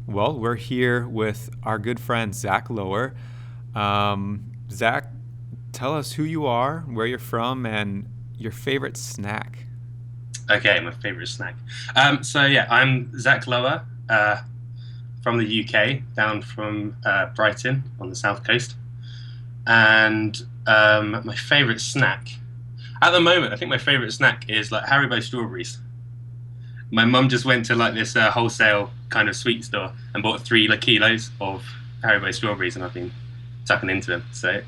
Well, we're here with our good friend Zach Lower. Zach, tell us who you are, where you're from, and your favorite snack. Okay, my favorite snack. I'm Zach Lower from the UK, down from Brighton on the south coast. And my favorite snack at the moment, I think my favorite snack is like Haribo strawberries. My mum just went to like this wholesale kind of sweet store and bought three like, kilos of Haribo strawberries, and I've been tucking into them. So,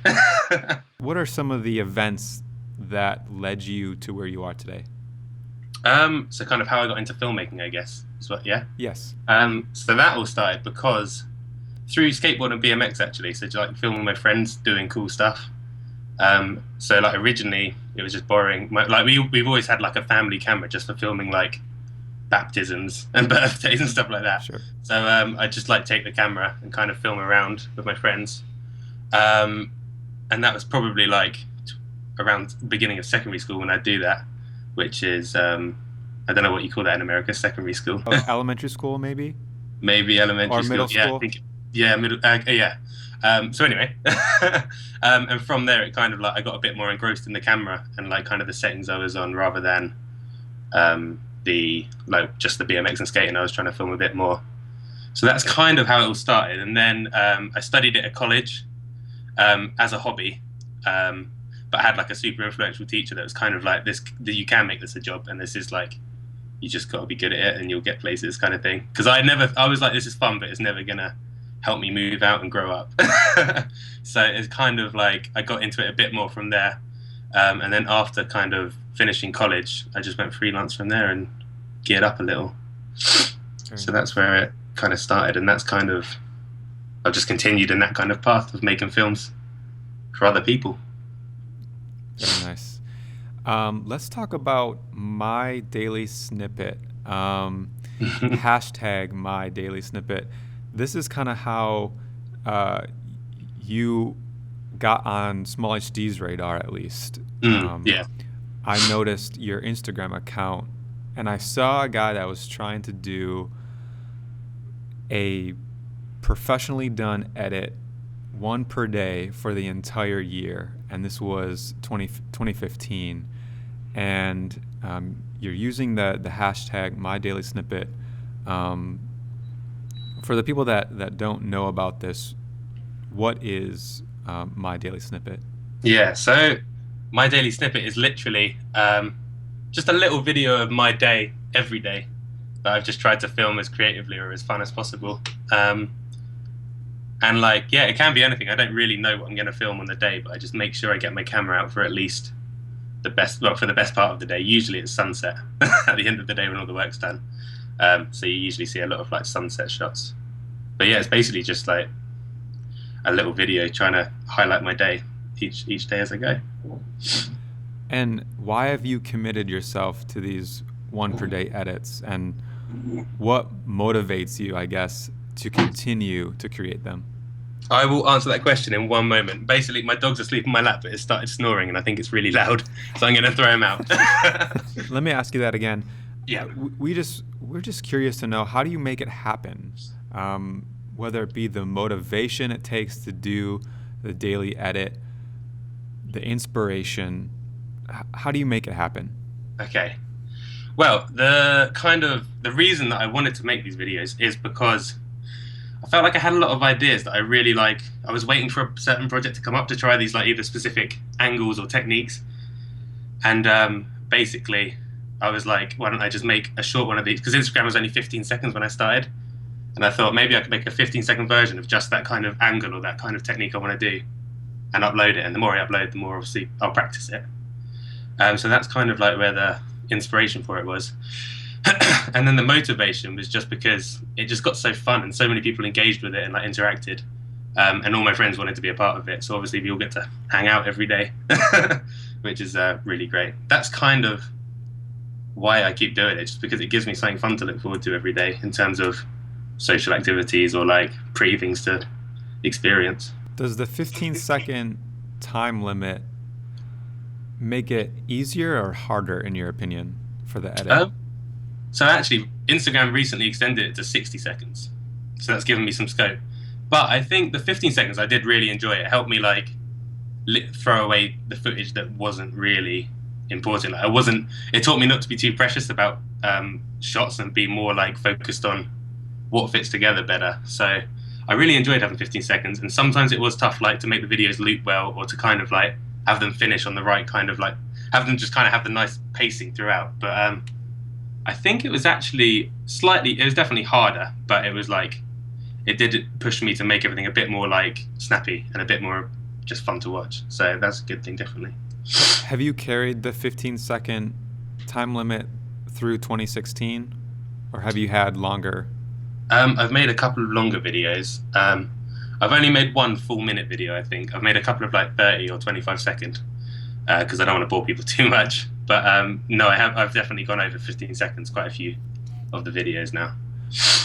What are some of the events that led you to where you are today? so kind of how I got into filmmaking, I guess. Is what, yeah. Yes. So that all started because through skateboard and BMX actually. So just, like filming my friends doing cool stuff. So like originally it was just borrowing like we've always had like a family camera just for filming like baptisms and birthdays and stuff like that. Sure. So I just like take the camera and kind of film around with my friends. Um, and that was probably like around the beginning of secondary school when I do that, which is I don't know what you call that in America, secondary school. Elementary school, maybe? Maybe elementary Or school. middle Yeah, I school? think. Yeah, middle. Yeah. So anyway, and from there, it kind of like I got a bit more engrossed in the camera and like kind of the settings I was on, rather than the like just the BMX and skating. I was trying to film a bit more. So that's kind of how it all started. And then I studied it at college as a hobby. But I had like a super influential teacher that was kind of like this: that you can make this a job, and this is like you just got to be good at it, and you'll get places, kind of thing. Because I was like, this is fun, but it's never gonna help me move out and grow up. So it's kind of like I got into it a bit more from there, and then after kind of finishing college, I just went freelance from there and geared up a little. Very So that's nice. where it kind of started, and that's kind of I've just continued in that kind of path of making films for other people. Very nice. Let's talk about my daily snippet. Hashtag my daily snippet. This is kind of how uh, you got on Small HD's radar, at least. Yeah. I noticed your Instagram account, and I saw a guy that was trying to do a professionally done edit, one per day for the entire year, and this was 2015. And you're using the hashtag my daily snippet. Um, for the people that don't know about this, what is my daily snippet? Yeah, so my daily snippet is literally just a little video of my day every day that I've just tried to film as creatively or as fun as possible. Um, and like, yeah, it can be anything. I don't really know what I'm going to film on the day, but I just make sure I get my camera out for at least for the best part of the day. Usually it's sunset at the end of the day when all the work's done. So you usually see a lot of like sunset shots. But yeah, it's basically just like a little video trying to highlight my day each day as I go. And why have you committed yourself to these one per day edits? And what motivates you, I guess, to continue to create them? I will answer that question in one moment. Basically, my dog's asleep in my lap, but it started snoring, and I think it's really loud, so I'm going to throw him out. Let me ask you that again. Yeah. We're just curious to know, how do you make it happen? Whether it be the motivation it takes to do the daily edit, the inspiration. How do you make it happen? Okay. Well, the reason that I wanted to make these videos is because I felt like I had a lot of ideas that I really like. I was waiting for a certain project to come up to try these like either specific angles or techniques, and basically I was like, why don't I just make a short one of these? Because Instagram was only 15 seconds when I started, and I thought maybe I could make a 15-second version of just that kind of angle or that kind of technique I want to do, and upload it. And the more I upload, the more obviously I'll practice it. So that's kind of like where the inspiration for it was. And then the motivation was just because it just got so fun and so many people engaged with it and like interacted. And all my friends wanted to be a part of it. So obviously we all get to hang out every day, which is really great. That's kind of why I keep doing it, just because it gives me something fun to look forward to every day in terms of social activities or like pretty things to experience. Does the 15-second time limit make it easier or harder, in your opinion, for the edit? Um, so actually, Instagram recently extended it to 60 seconds. So that's given me some scope. But I think the 15 seconds I did really enjoy. It helped me like throw away the footage that wasn't really important. Like, I wasn't. It taught me not to be too precious about shots and be more like focused on what fits together better. So I really enjoyed having 15 seconds. And sometimes it was tough, like to make the videos loop well, or to kind of like have them finish on the right kind of like have them just kind of have the nice pacing throughout. But I think it was actually slightly. It was definitely harder, but it was like it did push me to make everything a bit more like snappy and a bit more just fun to watch. So that's a good thing, definitely. Have you carried the 15-second time limit through 2016, or have you had longer? I've made a couple of longer videos. I've only made one full minute video, I think. I've made a couple of like 30 or 25-second because I don't want to bore people too much. But no, I've definitely gone over 15 seconds, quite a few of the videos now.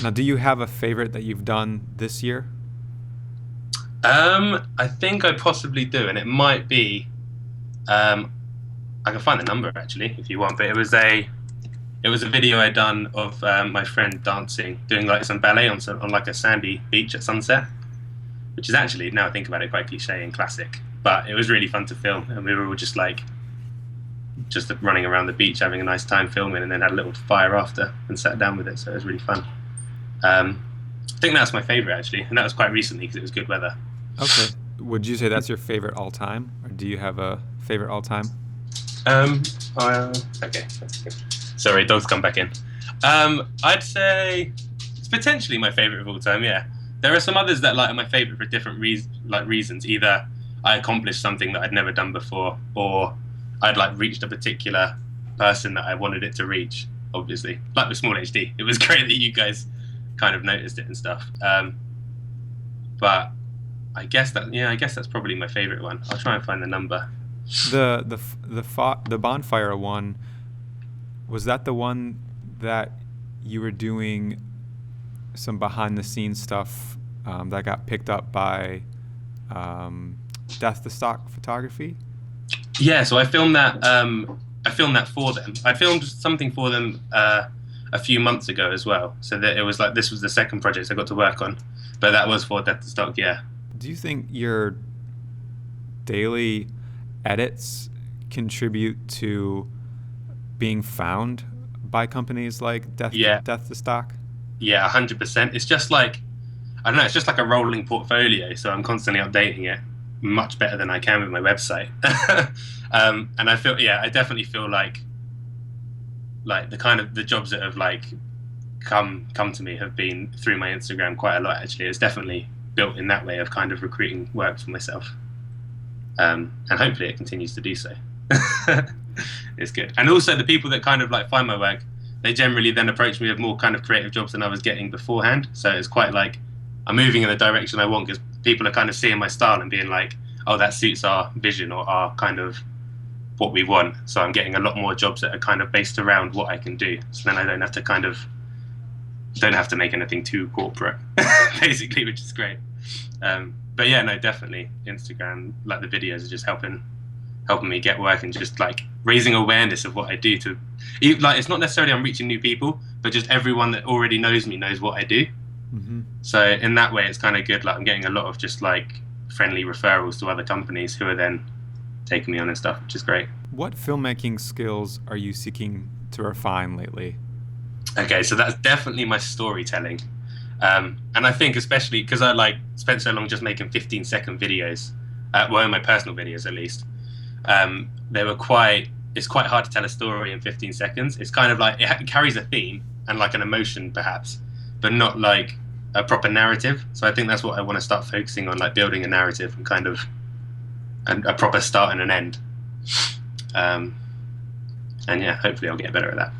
Now, do you have a favorite that you've done this year? I think I possibly do, and it might be. I can find the number actually if you want, but it was a video I done of my friend dancing, doing like some ballet on like a sandy beach at sunset, which is actually, now I think about it, quite cliche and classic, but it was really fun to film, and we were all just running around the beach having a nice time filming, and then had a little fire after and sat down with it, so it was really fun. I think that's my favorite actually, and that was quite recently because it was good weather. Okay. Would you say that's your favorite all time, or do you have a favorite all time? Okay. Sorry, dogs come back in. I'd say it's potentially my favorite of all time. Yeah, there are some others that like are my favorite for different reasons. Either I accomplished something that I'd never done before, or I'd like reached a particular person that I wanted it to reach. Obviously, like with Small HD, it was great that you guys kind of noticed it and stuff. But I guess that's probably my favorite one. I'll try and find the number. The bonfire one, was that the one that you were doing some behind the scenes stuff that got picked up by Death to Stock Photography? Yeah, so I filmed that. I filmed that for them. I filmed something for them a few months ago as well. So that it was like this was the second project I got to work on, but that was for Death to Stock. Yeah. Do you think your daily edits contribute to being found by companies like Death to Stock? Yeah, 100%. It's just like, I don't know, it's just like a rolling portfolio, so I'm constantly updating it much better than I can with my website. And I definitely feel like the kind of the jobs that have like come to me have been through my Instagram quite a lot actually. It's definitely built in that way of kind of recruiting work for myself. And hopefully it continues to do so. It's good. And also the people that kind of like find my work, they generally then approach me with more kind of creative jobs than I was getting beforehand. So it's quite like I'm moving in the direction I want because people are kind of seeing my style and being like, oh, that suits our vision or our kind of what we want. So I'm getting a lot more jobs that are kind of based around what I can do. So then I don't have to make anything too corporate, basically, which is great. But yeah, no, definitely Instagram, like the videos are just helping me get work and just like raising awareness of what I do to, like, it's not necessarily I'm reaching new people, but just everyone that already knows me knows what I do. Mm-hmm. So in that way, it's kind of good. Like I'm getting a lot of just like friendly referrals to other companies who are then taking me on and stuff, which is great. What filmmaking skills are you seeking to refine lately? Okay, so that's definitely my storytelling. And I think especially because I like spent so long just making 15-second videos, well, in my personal videos at least, it's quite hard to tell a story in 15 seconds. It's kind of like it carries a theme and like an emotion perhaps, but not like a proper narrative. So I think that's what I want to start focusing on, like building a narrative and kind of a proper start and an end. And yeah, hopefully I'll get better at that.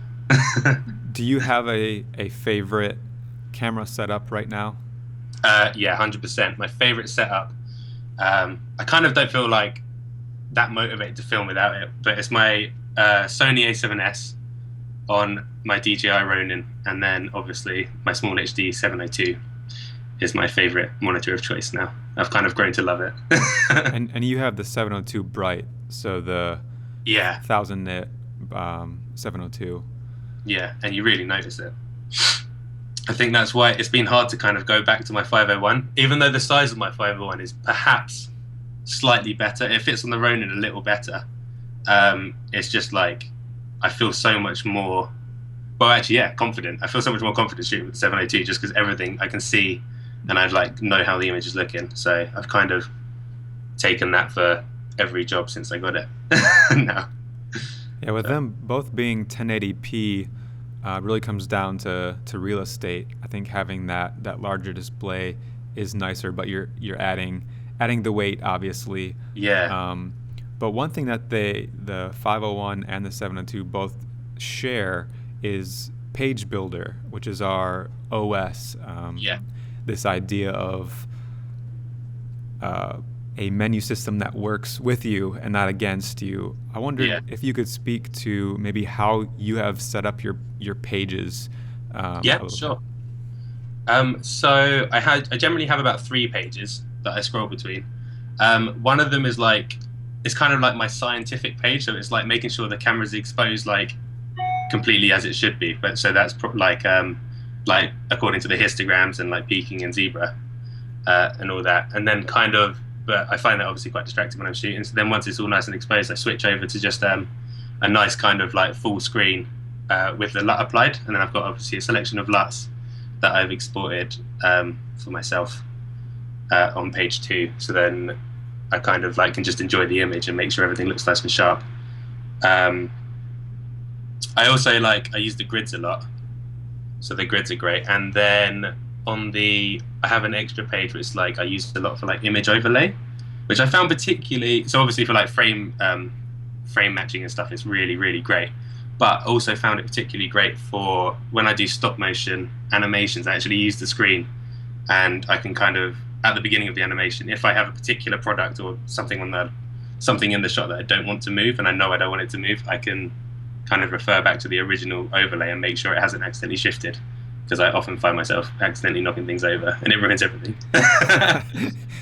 Do you have a favorite camera setup right now? Yeah, 100%. My favorite setup. I kind of don't feel like that motivated to film without it, but it's my Sony A7S on my DJI Ronin, and then obviously my Small HD 702 is my favorite monitor of choice now. I've kind of grown to love it. and you have the 702 Bright, so the 1000 nit 702. Yeah, and you really notice it. I think that's why it's been hard to kind of go back to my 501, even though the size of my 501 is perhaps slightly better. It fits on the Ronin a little better. It's just like I feel so much more. Well, actually, yeah, confident. I feel so much more confident shooting with the 702 just because everything I can see and I like know how the image is looking. So I've kind of taken that for every job since I got it. Now. Yeah, with them both being 1080p, really comes down to real estate. I think having that larger display is nicer, but you're adding the weight, obviously. Yeah, But one thing that the 501 and the 702 both share is Page Builder, which is our OS. yeah, This idea of a menu system that works with you and not against you. I wondered yeah, if you could speak to maybe how you have set up your pages a yeah, little bit. sure. So I generally have about 3 pages that I scroll between. One of them is like it's kind of like my scientific page, so it's like making sure the camera's exposed like completely as it should be. But so that's like according to the histograms and like peaking and zebra and all that. And then kind of, but I find that obviously quite distracting when I'm shooting. So then once it's all nice and exposed, I switch over to just a nice kind of like full screen with the LUT applied, and then I've got obviously a selection of LUTs that I've exported for myself on page 2. So then I kind of like can just enjoy the image and make sure everything looks nice and sharp. Um, I also I use the grids a lot, so the grids are great. And then I have an extra page which I use a lot for like image overlay, which I found particularly so obviously for like frame matching and stuff. It's really really great, but also found it particularly great for when I do stop motion animations. I actually use the screen, and I can kind of at the beginning of the animation, if I have a particular product or something in the shot that I don't want to move, and I know I don't want it to move, I can kind of refer back to the original overlay and make sure it hasn't accidentally shifted, because I often find myself accidentally knocking things over and it ruins everything.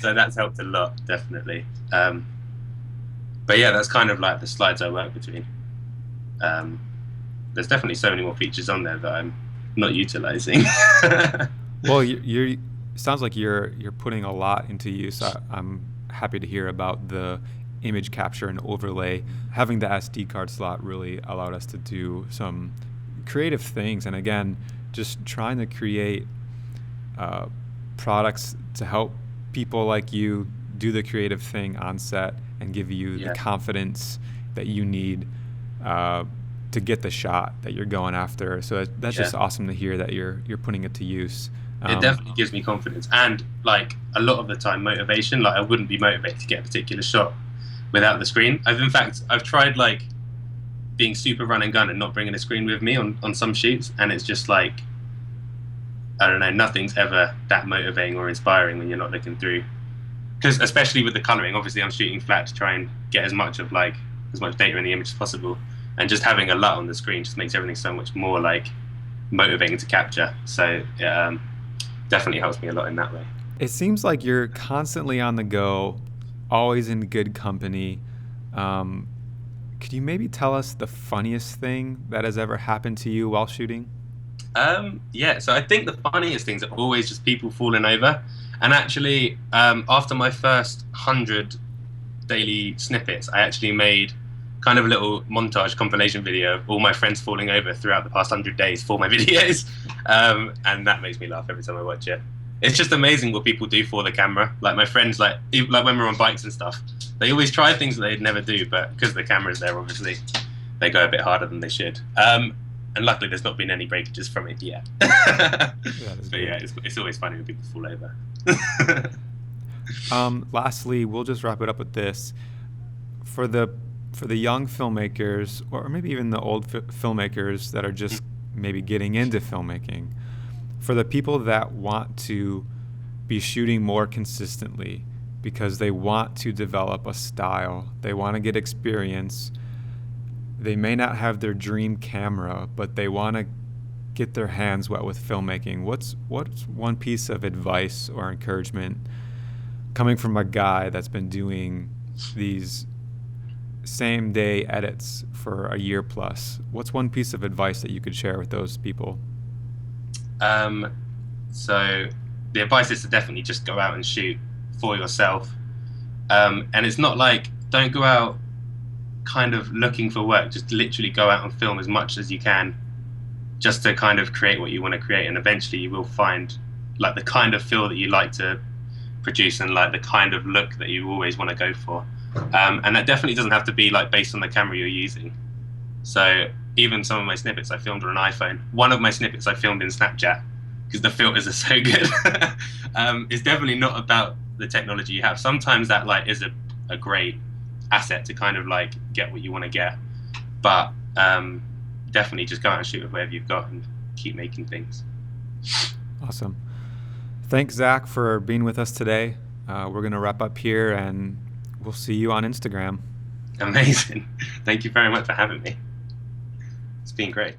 So that's helped a lot, definitely. But yeah, that's kind of like the slides I work between. There's definitely so many more features on there that I'm not utilizing. Well, you're sounds like you're putting a lot into use. I'm happy to hear about the image capture and overlay. Having the SD card slot really allowed us to do some creative things, and again, just trying to create products to help people like you do the creative thing on set and give you Yeah, the confidence that you need to get the shot that you're going after. So that's yeah. just awesome to hear that you're putting it to use. It definitely gives me confidence, and like a lot of the time motivation. Like I wouldn't be motivated to get a particular shot without the screen. I've tried like being super run and gun and not bringing a screen with me on some shoots, and it's just like I don't know, nothing's ever that motivating or inspiring when you're not looking through. Because especially with the coloring, obviously I'm shooting flat to try and get as much data in the image as possible, and just having a LUT on the screen just makes everything so much more like motivating to capture. So definitely helps me a lot in that way. It seems like you're constantly on the go, always in good company. Could you maybe tell us the funniest thing that has ever happened to you while shooting? Yeah, so I think the funniest things are always just people falling over. And actually, after my first 100 daily snippets, I actually made kind of a little montage compilation video of all my friends falling over throughout the past 100 days for my videos. And that makes me laugh every time I watch it. It's just amazing what people do for the camera. Like my friends, like when we're on bikes and stuff, they always try things that they'd never do, but because the camera's there, obviously, they go a bit harder than they should. And luckily, there's not been any breakages from it yet. Yeah, that's But good. yeah, it's always funny when people fall over. Lastly, we'll just wrap it up with this. For the young filmmakers, or maybe even the old filmmakers that are just maybe getting into filmmaking, for the people that want to be shooting more consistently because they want to develop a style, they want to get experience, they may not have their dream camera, but they want to get their hands wet with filmmaking. What's one piece of advice or encouragement coming from a guy that's been doing these same day edits for a year plus? What's one piece of advice that you could share with those people? Um, so the advice is to definitely just go out and shoot for yourself. And it's not like, don't go out kind of looking for work, just literally go out and film as much as you can just to kind of create what you want to create. And eventually you will find like the kind of feel that you like to produce and like the kind of look that you always want to go for. And that definitely doesn't have to be like based on the camera you're using. So even some of my snippets I filmed on an iPhone. One of my snippets I filmed in Snapchat because the filters are so good. It's definitely not about the technology you have. Sometimes that like is a great asset to kind of like get what you want to get, but definitely just go out and shoot with whatever you've got and keep making things. Awesome. Thanks, Zach, for being with us today. We're going to wrap up here, and we'll see you on Instagram. Amazing. Thank you very much for having me. It's been great.